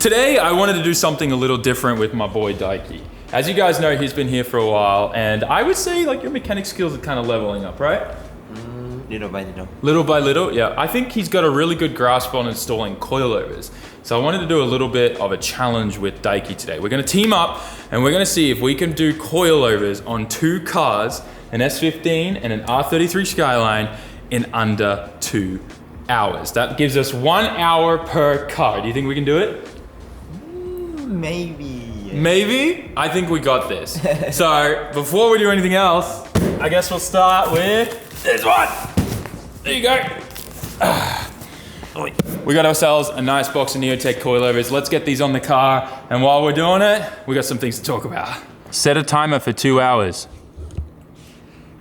Today, I wanted to do something a little different with my boy Daiki. As you guys know, he's been here for a while, and I would say like your mechanic skills are kind of leveling up, right? Little by little. Little by little, yeah. I think he's got a really good grasp on installing coilovers. So I wanted to do a little bit of a challenge with Daiki today. We're gonna team up and we're gonna see if we can do coilovers on 2 cars, an S15 and an R33 Skyline, in under 2 hours. That gives us 1 hour per car. Do you think we can do it? Maybe. Maybe? I think we got this. So before we do anything else, I guess we'll start with this one. There you go. We got ourselves a nice box of Neotech coilovers. Let's get these on the car. And while we're doing it, we got some things to talk about. Set a timer for 2 hours.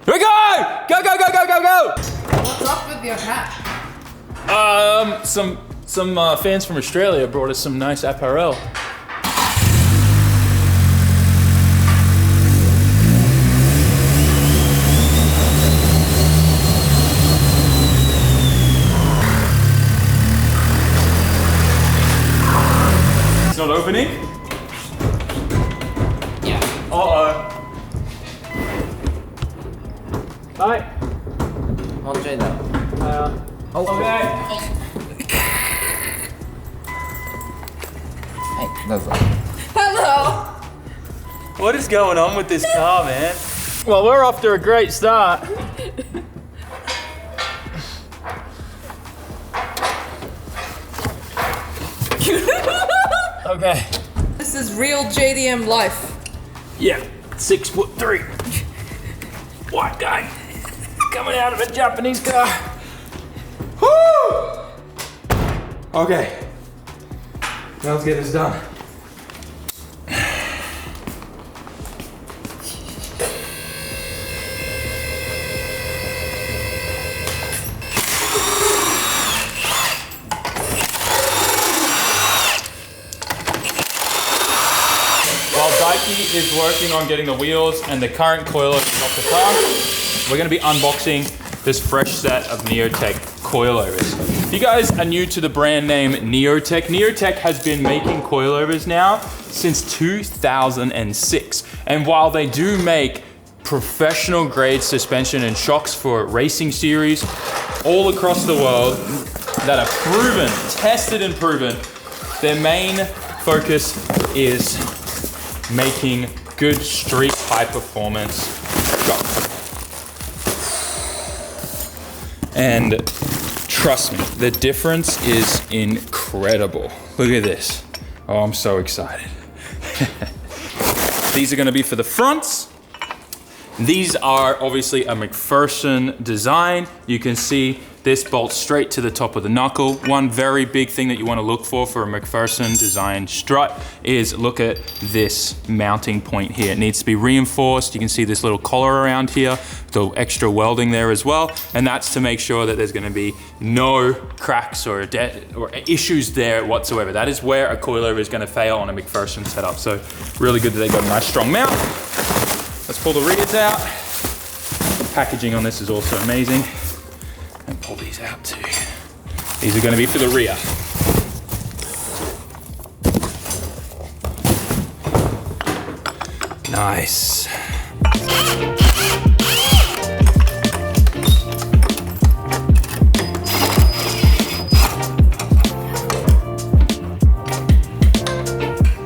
Here we go! Go, go, go, go, go, go! What's up with your hat? Some fans from Australia brought us some nice apparel. It's not opening? Yeah. Uh-oh. Bye. Enjoy now. Okay. Hey, that's all. Hello. What is going on with this car, man? Well, we're off to a great start. Okay. This is real JDM life. Yeah, 6'3". White guy coming out of a Japanese car. Woo! Okay. Now let's get this done. While Daiki is working on getting the wheels and the current coilovers off the car, we're gonna be unboxing this fresh set of Neotech coilovers. If you guys are new to the brand name Neotech, Neotech has been making coilovers now since 2006. And while they do make professional grade suspension and shocks for racing series all across the world that are proven, tested and proven, their main focus is making good street high performance shocks. And trust me, the difference is incredible. Look at this. Oh, I'm so excited. These are gonna be for the fronts. These are obviously a McPherson design. You can see this bolts straight to the top of the knuckle. One very big thing that you want to look for a McPherson design strut is look at this mounting point here. It needs to be reinforced. You can see this little collar around here, the extra welding there as well. And that's to make sure that there's going to be no cracks or issues there whatsoever. That is where a coilover is going to fail on a McPherson setup. So really good that they got a nice strong mount. Let's pull the rears out. The packaging on this is also amazing. And pull these out too. These are going to be for the rear. Nice.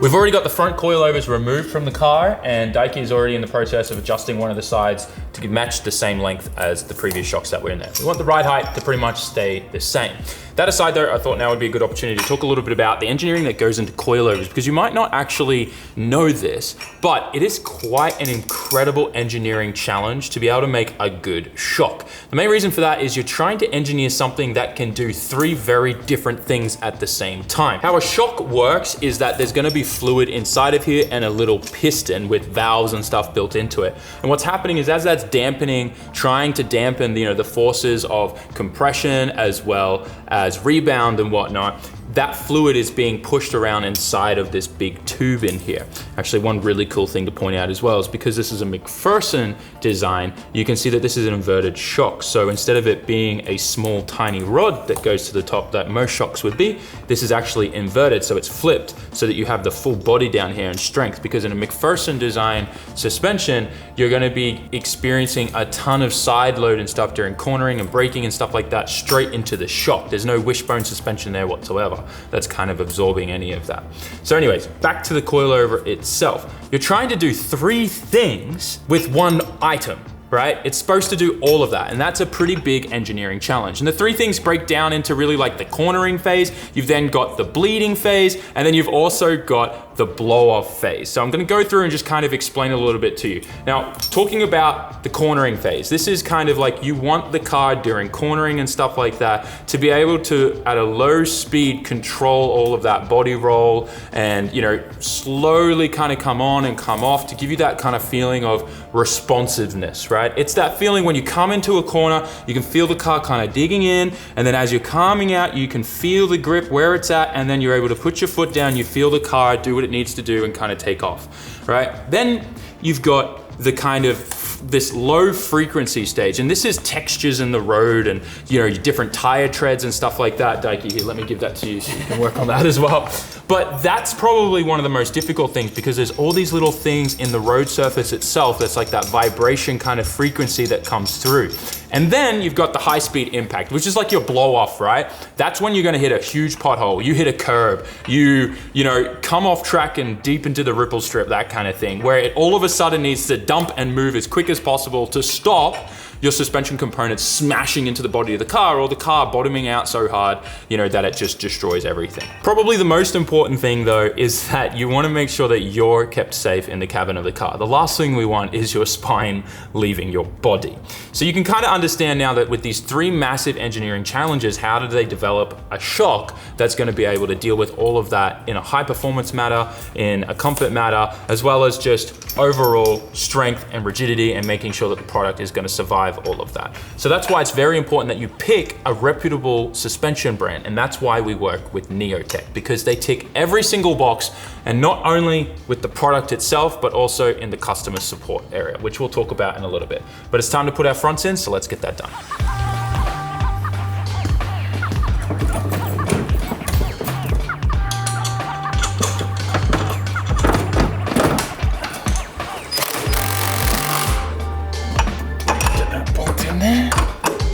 We've already got the front coilovers removed from the car, and Daiki is already in the process of adjusting one of the sides to match the same length as the previous shocks that were in there. We want the ride height to pretty much stay the same. That aside though, I thought now would be a good opportunity to talk a little bit about the engineering that goes into coilovers, because you might not actually know this, but it is quite an incredible engineering challenge to be able to make a good shock. The main reason for that is you're trying to engineer something that can do 3 very different things at the same time. How a shock works is that there's gonna be fluid inside of here and a little piston with valves and stuff built into it. And what's happening is as that's dampening, trying to dampen the forces of compression as well as rebound and whatnot, that fluid is being pushed around inside of this big tube in here. Actually, one really cool thing to point out as well is because this is a McPherson design, you can see that this is an inverted shock. So instead of it being a small tiny rod that goes to the top that most shocks would be, this is actually inverted, so it's flipped so that you have the full body down here in strength, because in a McPherson design suspension, you're gonna be experiencing a ton of side load and stuff during cornering and braking and stuff like that straight into the shock. There's no wishbone suspension there whatsoever that's kind of absorbing any of that. So anyways, back to the coilover itself. You're trying to do 3 things with one item, right? It's supposed to do all of that, and that's a pretty big engineering challenge. And the 3 things break down into really like the cornering phase, you've then got the bleeding phase, and then you've also got the blow-off phase. So I'm gonna go through and just kind of explain a little bit to you. Now, talking about the cornering phase, this is kind of like you want the car during cornering and stuff like that to be able to, at a low speed, control all of that body roll and, you know, slowly kind of come on and come off to give you that kind of feeling of responsiveness, right? It's that feeling when you come into a corner, you can feel the car kind of digging in, and then as you're coming out, you can feel the grip where it's at, and then you're able to put your foot down, you feel the car do what it needs to do and kind of take off, right? Then you've got the kind of this low frequency stage, and this is textures in the road and, you know, different tire treads and stuff like that. Daiki, here, let me give that to you so you can work on that as well. But that's probably one of the most difficult things, because there's all these little things in the road surface itself that's like that vibration kind of frequency that comes through. And then you've got the high speed impact, which is like your blow off, right? That's when you're gonna hit a huge pothole, you hit a curb, you know, come off track and deep into the ripple strip, that kind of thing, where it all of a sudden needs to dump and move as quick as possible to stop your suspension components smashing into the body of the car, or the car bottoming out so hard, you know, that it just destroys everything. Probably the most important thing though is that you want to make sure that you're kept safe in the cabin of the car. The last thing we want is your spine leaving your body. So you can kind of understand now that with these 3 massive engineering challenges, how do they develop a shock that's going to be able to deal with all of that in a high performance matter, in a comfort matter, as well as just overall strength and rigidity, and making sure that the product is going to survive all of that. So that's why it's very important that you pick a reputable suspension brand, and that's why we work with Neotech, because they tick every single box, and not only with the product itself, but also in the customer support area, which we'll talk about in a little bit. But it's time to put our fronts in, so let's get that done.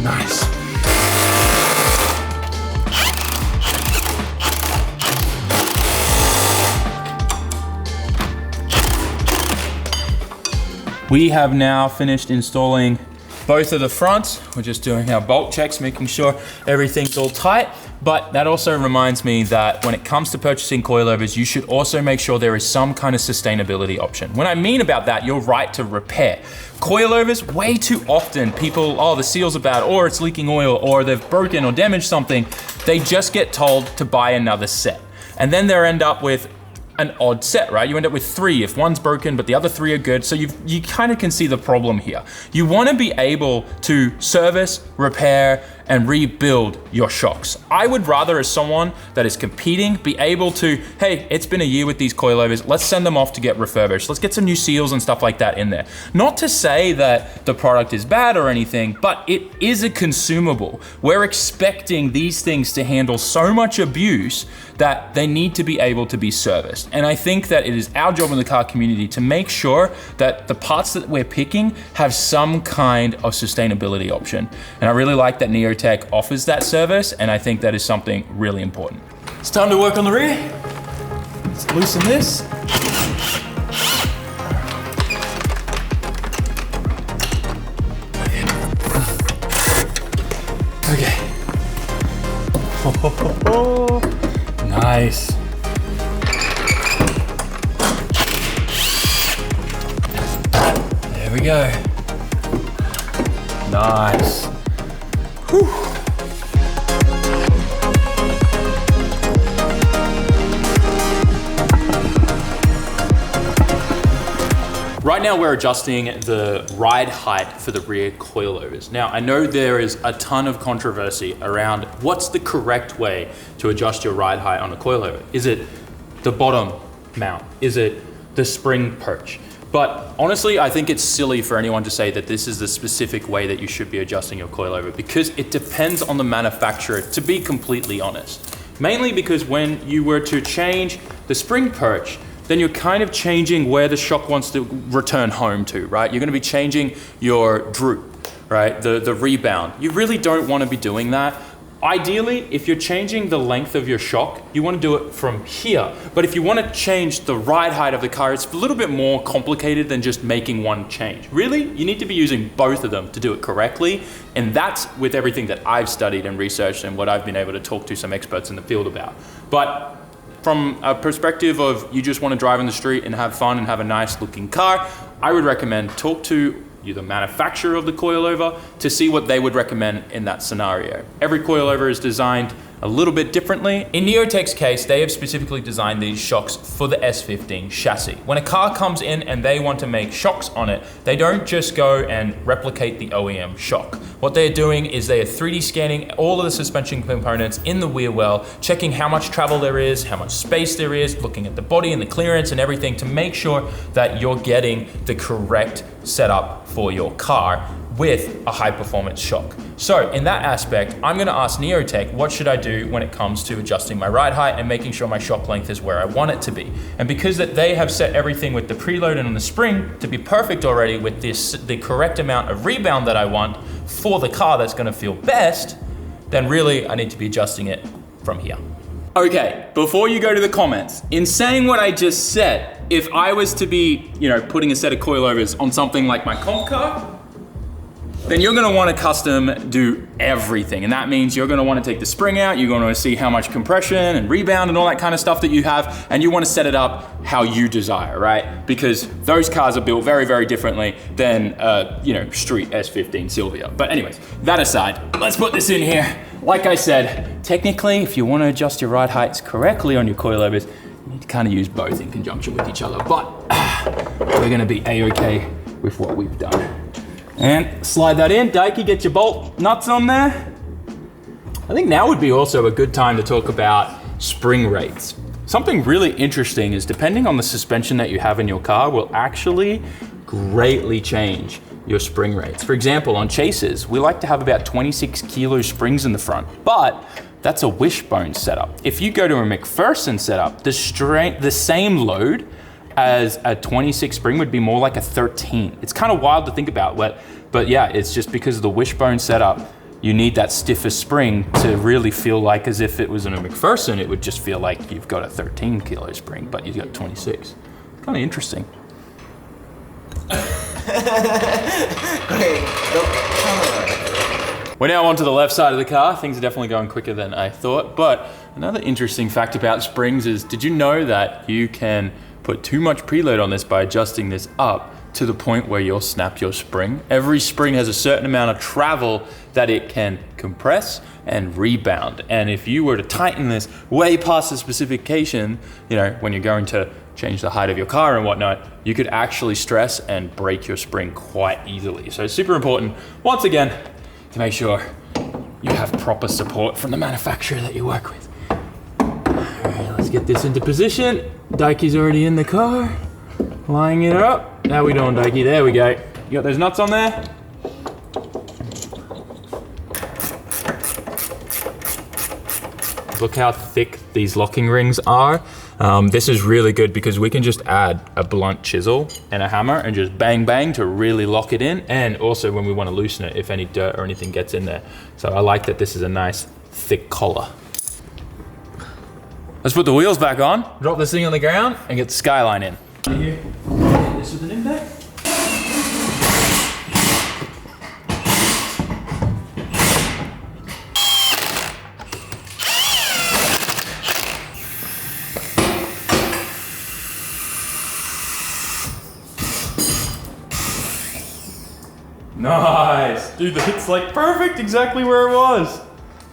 Nice. We have now finished installing both of the fronts. We're just doing our bolt checks, making sure everything's all tight. But that also reminds me that when it comes to purchasing coilovers, you should also make sure there is some kind of sustainability option. When I mean about that, your right to repair. Coilovers, way too often people, oh, the seals are bad, or it's leaking oil, or they've broken or damaged something. They just get told to buy another set. And then they end up with an odd set, right? You end up with 3 if one's broken, but the other 3 are good. So you kind of can see the problem here. You want to be able to service, repair, and rebuild your shocks. I would rather, as someone that is competing, be able to, hey, it's been a year with these coilovers, let's send them off to get refurbished. Let's get some new seals and stuff like that in there. Not to say that the product is bad or anything, but it is a consumable. We're expecting these things to handle so much abuse that they need to be able to be serviced. And I think that it is our job in the car community to make sure that the parts that we're picking have some kind of sustainability option. And I really like that Neotech offers that service, and I think that is something really important. It's time to work on the rear. Let's loosen this. Okay. Nice. There we go. Nice. Whew. Right now we're adjusting the ride height for the rear coilovers. Now I know there is a ton of controversy around what's the correct way to adjust your ride height on a coilover. Is it the bottom mount? Is it the spring perch? But honestly, I think it's silly for anyone to say that this is the specific way that you should be adjusting your coilover, because it depends on the manufacturer, to be completely honest. Mainly because when you were to change the spring perch, then you're kind of changing where the shock wants to return home to, right? You're gonna be changing your droop, right? The rebound. You really don't wanna be doing that. Ideally, if you're changing the length of your shock, you wanna do it from here. But if you wanna change the ride height of the car, it's a little bit more complicated than just making one change. Really, you need to be using both of them to do it correctly. And that's with everything that I've studied and researched and what I've been able to talk to some experts in the field about. But from a perspective of you just want to drive in the street and have fun and have a nice looking car, I would recommend talk to the manufacturer of the coilover to see what they would recommend in that scenario. Every coilover is designed a little bit differently. In Neotech's case, they have specifically designed these shocks for the S15 chassis. When a car comes in and they want to make shocks on it, they don't just go and replicate the OEM shock. What they're doing is they are 3D scanning all of the suspension components in the wheel well, checking how much travel there is, how much space there is, looking at the body and the clearance and everything to make sure that you're getting the correct setup for your car with a high performance shock. So in that aspect, I'm gonna ask Neotech, what should I do when it comes to adjusting my ride height and making sure my shock length is where I want it to be? And because that they have set everything with the preload and on the spring to be perfect already with the correct amount of rebound that I want for the car that's gonna feel best, then really I need to be adjusting it from here. Okay, before you go to the comments, in saying what I just said, if I was to be, putting a set of coilovers on something like my comp car, then you're gonna wanna custom do everything. And that means you're gonna wanna take the spring out, you're gonna see how much compression and rebound and all that kind of stuff that you have, and you wanna set it up how you desire, right? Because those cars are built very, very differently than, street S15 Silvia. But anyways, that aside, let's put this in here. Like I said, technically, if you wanna adjust your ride heights correctly on your coilovers, you need to kind of use both in conjunction with each other. But we're gonna be A-okay with what we've done. And slide that in. Daiki, get your bolt nuts on there. I think now would be also a good time to talk about spring rates. Something really interesting is depending on the suspension that you have in your car will actually greatly change your spring rates. For example, on Chases, we like to have about 26 kilo springs in the front, but that's a wishbone setup. If you go to a McPherson setup, the same load as a 26 spring would be more like a 13. It's kind of wild to think about, but yeah, it's just because of the wishbone setup, you need that stiffer spring to really feel like as if it was in a McPherson, it would just feel like you've got a 13 kilo spring, but you've got 26. Kind of interesting. We're now onto the left side of the car. Things are definitely going quicker than I thought, but another interesting fact about springs is, did you know that you can put too much preload on this by adjusting this up to the point where you'll snap your spring? Every spring has a certain amount of travel that it can compress and rebound. And if you were to tighten this way past the specification, when you're going to change the height of your car and whatnot, you could actually stress and break your spring quite easily. So it's super important, once again, to make sure you have proper support from the manufacturer that you work with. All right, let's get this into position. Daiki's already in the car, lining it up. How we doing, Daiki? There we go. You got those nuts on there? Look how thick these locking rings are. This is really good because we can just add a blunt chisel and a hammer and just bang, bang to really lock it in. And also when we want to loosen it, if any dirt or anything gets in there. So I like that this is a nice thick collar. Let's put the wheels back on, drop this thing on the ground, and get the Skyline in. Here, this with an impact. Nice, dude, it's like perfect, exactly where it was.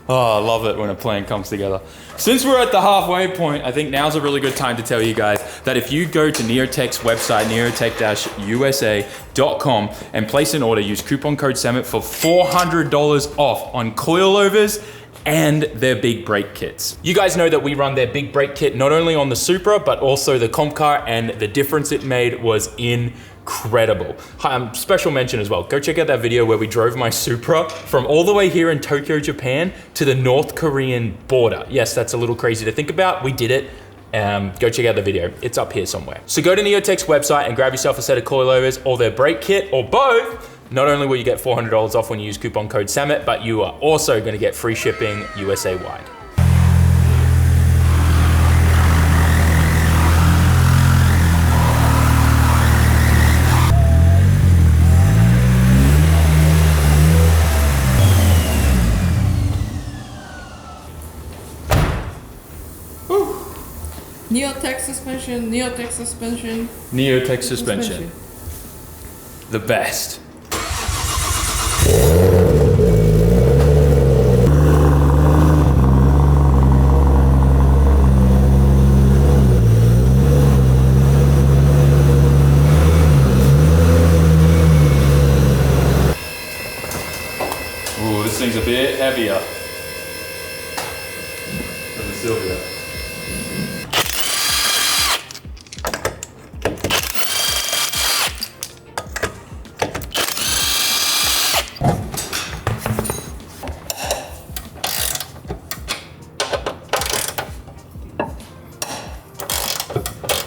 Oh, I love it when a plan comes together. Since we're at the halfway point, I think now's a really good time to tell you guys that if you go to Neotech's website, neotech-usa.com, and place an order, use coupon code SAMMIT for $400 off on coilovers and their big brake kits. You guys know that we run their big brake kit not only on the Supra, but also the comp car, and the difference it made was incredible. Special mention as well, go check out that video where we drove my Supra from all the way here in Tokyo, Japan to the North Korean border. Yes, that's a little crazy to think about. We did it. Go check out the video. It's up here somewhere. So go to Neotech's website and grab yourself a set of coilovers or their brake kit or both. Not only will you get $400 off when you use coupon code SAMMIT, but you are also going to get free shipping USA-wide. Neotech suspension, Neotech suspension. Neotech suspension. The best. Ooh, this thing's a bit heavier than the Silvia.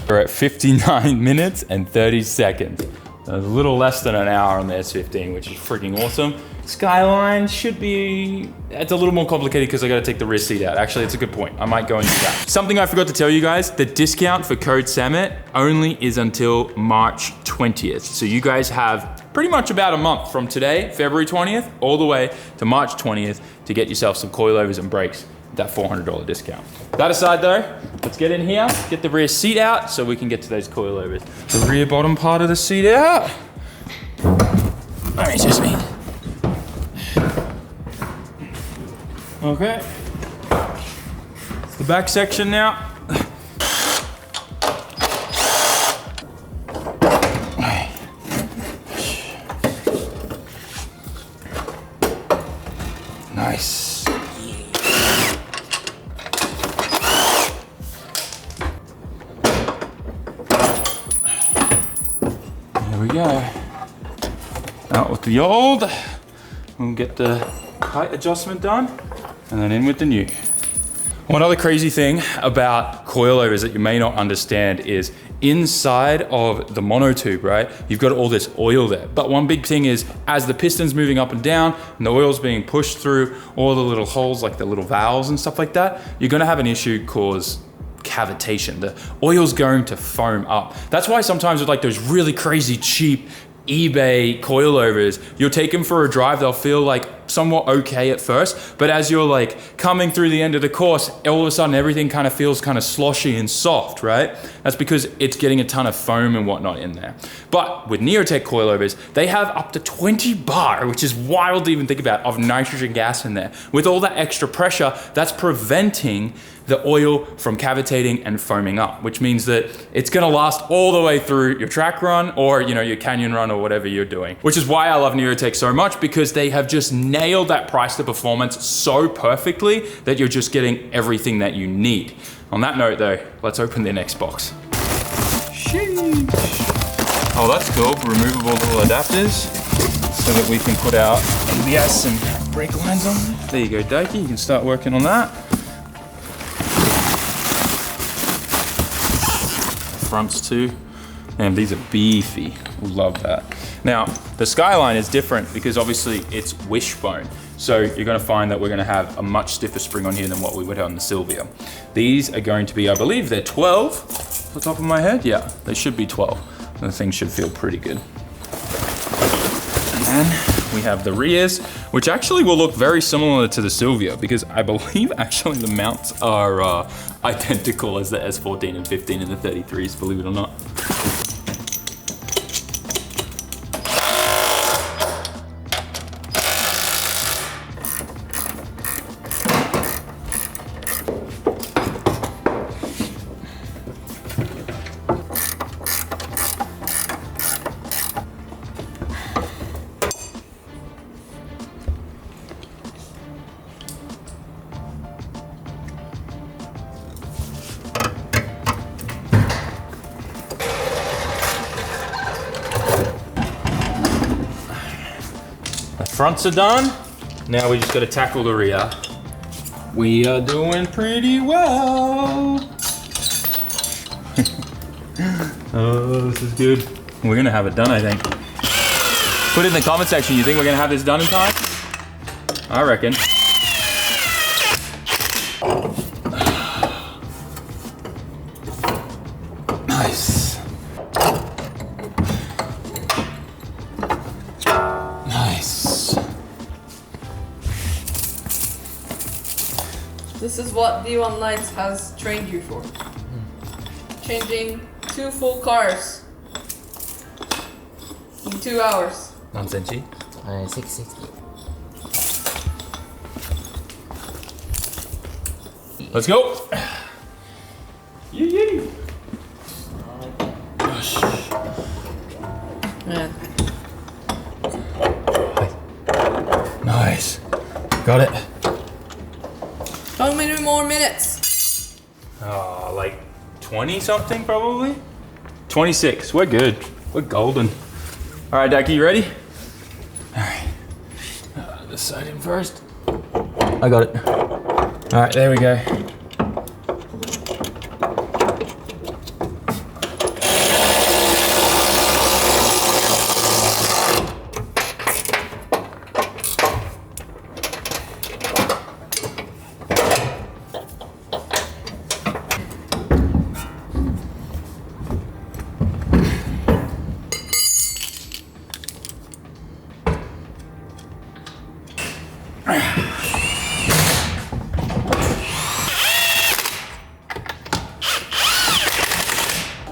We're at 59 minutes and 30 seconds. A little less than an hour on the S15, which is freaking awesome. Skyline should be, it's a little more complicated because I gotta take the rear seat out. Actually, it's a good point. I might go and do that. Something I forgot to tell you guys, the discount for code SAMMIT only is until March 20th. So you guys have pretty much about a month from today, February 20th, all the way to March 20th to get yourself some coilovers and brakes. That $400 discount. That aside though, let's get in here, get the rear seat out so we can get to those coilovers. The rear bottom part of the seat out. Alright, it's just me. Okay. It's the back section now. Nice. There we go. Out with the old. We'll get the height adjustment done and then in with the new. One other crazy thing about coilovers that you may not understand is inside of the monotube, right? You've got all this oil there. But one big thing is as the piston's moving up and down and the oil's being pushed through all the little holes, like the little valves and stuff like that, you're gonna have an issue cause cavitation. The oil's going to foam up. That's why sometimes with like those really crazy cheap eBay coilovers, you'll take them for a drive, they'll feel like somewhat okay at first, but as you're like coming through the end of the course, all of a sudden everything kind of feels kind of sloshy and soft, right? That's because it's getting a ton of foam and whatnot in there. But with Neotech coilovers, they have up to 20 bar, which is wild to even think about, of nitrogen gas in there. With all that extra pressure, that's preventing the oil from cavitating and foaming up, which means that it's gonna last all the way through your track run or your canyon run or whatever you're doing. Which is why I love Neotech so much, because they have just nailed that price to performance so perfectly that you're just getting everything that you need. On that note though, let's open their next box. Sheesh. Oh, that's cool, removable little adapters so that we can put our ABS and brake lines on. There you go, Dakey, you can start working on that. Fronts too, and these are beefy. Love that. Now the Skyline is different because obviously it's wishbone, so you're going to find that we're going to have a much stiffer spring on here than what we would have on the Silvia. These are going to be, I believe they're 12 off the top of my head. Yeah, they should be 12. And the thing should feel pretty good. And then we have the rears, which actually will look very similar to the Silvia because I believe actually the mounts are identical as the S14 and 15 and the 33s, believe it or not. Fronts are done. Now we just gotta tackle the rear. We are doing pretty well. Oh, this is good. We're gonna have it done, I think. Put it in the comment section. You think we're gonna have this done in time? I reckon. Nice. Nice. This is what D1 Lights has trained you for. Changing 2 full cars in 2 hours. 何センチ? 660. Let's go. Yee. Yeah. Nice. Got it. How many more minutes? Like 20 something probably? 26. We're good. We're golden. All right, Daki, you ready? All right. This side in first. I got it. All right, there we go.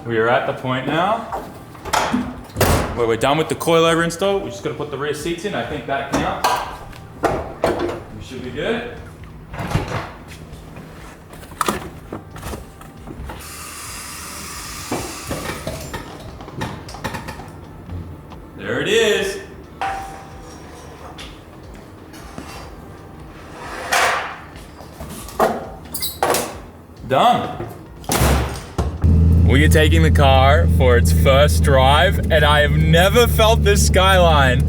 We are at the point now where we're done with the coilover install. We just got to put the rear seats in. I think that counts. We should be good. There it is. Done. We are taking the car for its first drive, and I have never felt this Skyline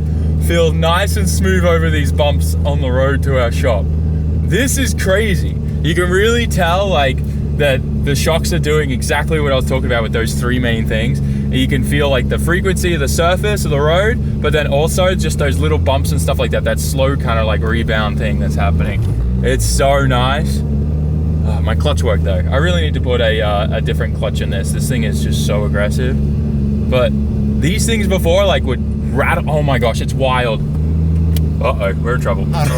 feel nice and smooth over these bumps on the road to our shop. This is crazy. You can really tell like that the shocks are doing exactly what I was talking about with those 3 main things. And you can feel like the frequency of the surface of the road, but then also just those little bumps and stuff like that, that slow kind of like rebound thing that's happening. It's so nice. My clutch worked though. I really need to put a different clutch in this. This thing is just so aggressive. But these things before like would rattle. Oh my gosh, it's wild. Uh-oh, we're in trouble. Now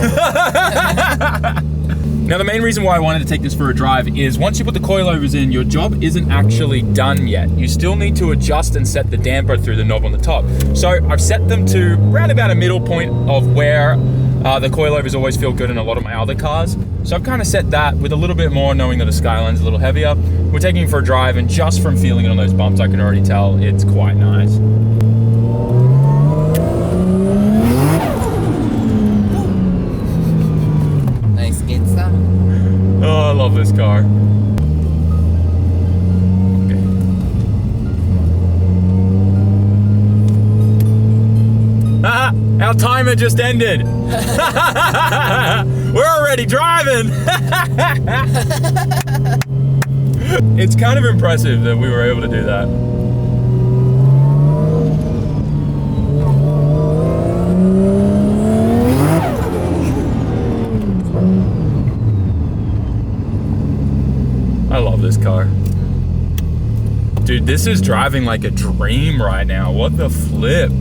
the main reason why I wanted to take this for a drive is once you put the coilovers in, your job isn't actually done yet. You still need to adjust and set the damper through the knob on the top. So I've set them to around about a middle point of where the coilovers always feel good in a lot of my other cars. So I've kind of set that with a little bit more, knowing that the Skyline's a little heavier. We're taking it for a drive, and just from feeling it on those bumps, I can already tell it's quite nice. Nice pizza. Oh, I love this car. Ah, our timer just ended. We're already driving. It's kind of impressive that we were able to do that. I love this car. Dude, this is driving like a dream right now. What the flip?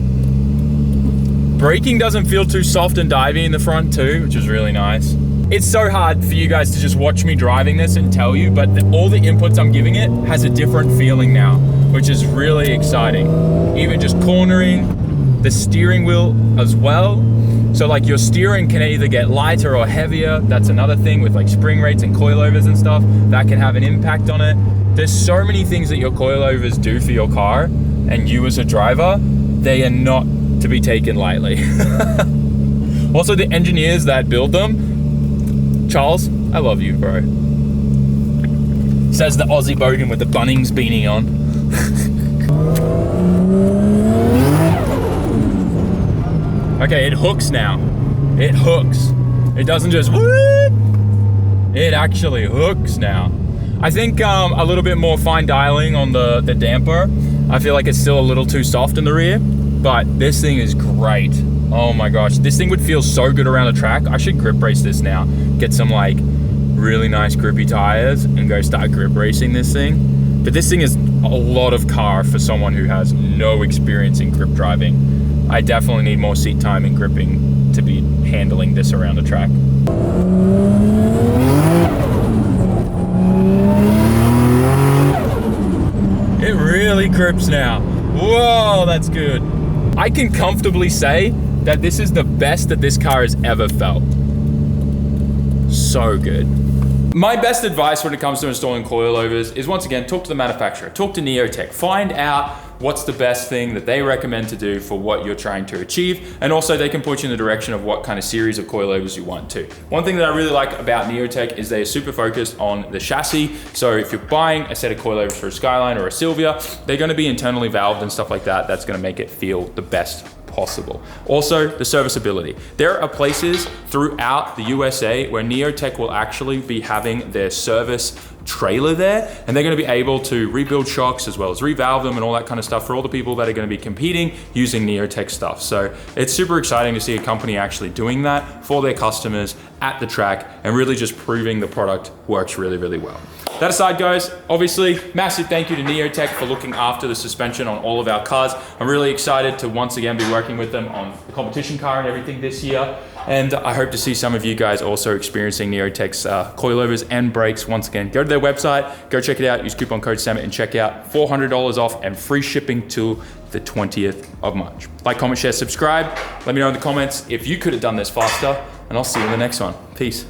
Braking doesn't feel too soft and divey in the front too, which is really nice. It's so hard for you guys to just watch me driving this and tell you, but all the inputs I'm giving it has a different feeling now, which is really exciting. Even just cornering, the steering wheel as well. So like your steering can either get lighter or heavier. That's another thing with like spring rates and coilovers and stuff. That can have an impact on it. There's so many things that your coilovers do for your car, and you as a driver, they are not to be taken lightly. Also, the engineers that build them, Charles, I love you, bro. Says the Aussie bogan with the Bunnings beanie on. Okay, it hooks now. It hooks. It doesn't just whoop. It actually hooks now. I think a little bit more fine dialing on the damper. I feel like it's still a little too soft in the rear, but this thing is great. Oh my gosh, this thing would feel so good around the track. I should grip race this now. Get some like really nice grippy tires and go start grip racing this thing. But this thing is a lot of car for someone who has no experience in grip driving. I definitely need more seat time and gripping to be handling this around the track. It really grips now. Whoa, that's good. I can comfortably say that this is the best that this car has ever felt. So good. My best advice when it comes to installing coilovers is, once again, talk to the manufacturer, talk to Neotech, find out what's the best thing that they recommend to do for what you're trying to achieve, and also they can point you in the direction of what kind of series of coilovers you want to. One thing that I really like about Neotech is they're super focused on the chassis, so if you're buying a set of coilovers for a Skyline or a Silvia, they're going to be internally valved and stuff like that. That's going to make it feel the best possible. Also, the serviceability. There are places throughout the USA where Neotech will actually be having their service trailer there, and they're going to be able to rebuild shocks as well as revalve them and all that kind of stuff for all the people that are going to be competing using Neotech stuff. So it's super exciting to see a company actually doing that for their customers at the track and really just proving the product works really, really well. That aside, guys, obviously, massive thank you to Neotech for looking after the suspension on all of our cars. I'm really excited to once again be working with them on the competition car and everything this year. And I hope to see some of you guys also experiencing Neotech's coilovers and brakes. Once again, go to their website, go check it out, use coupon code SAMMIT and check out $400 off and free shipping till the 20th of March. Like, comment, share, subscribe. Let me know in the comments if you could have done this faster, and I'll see you in the next one. Peace.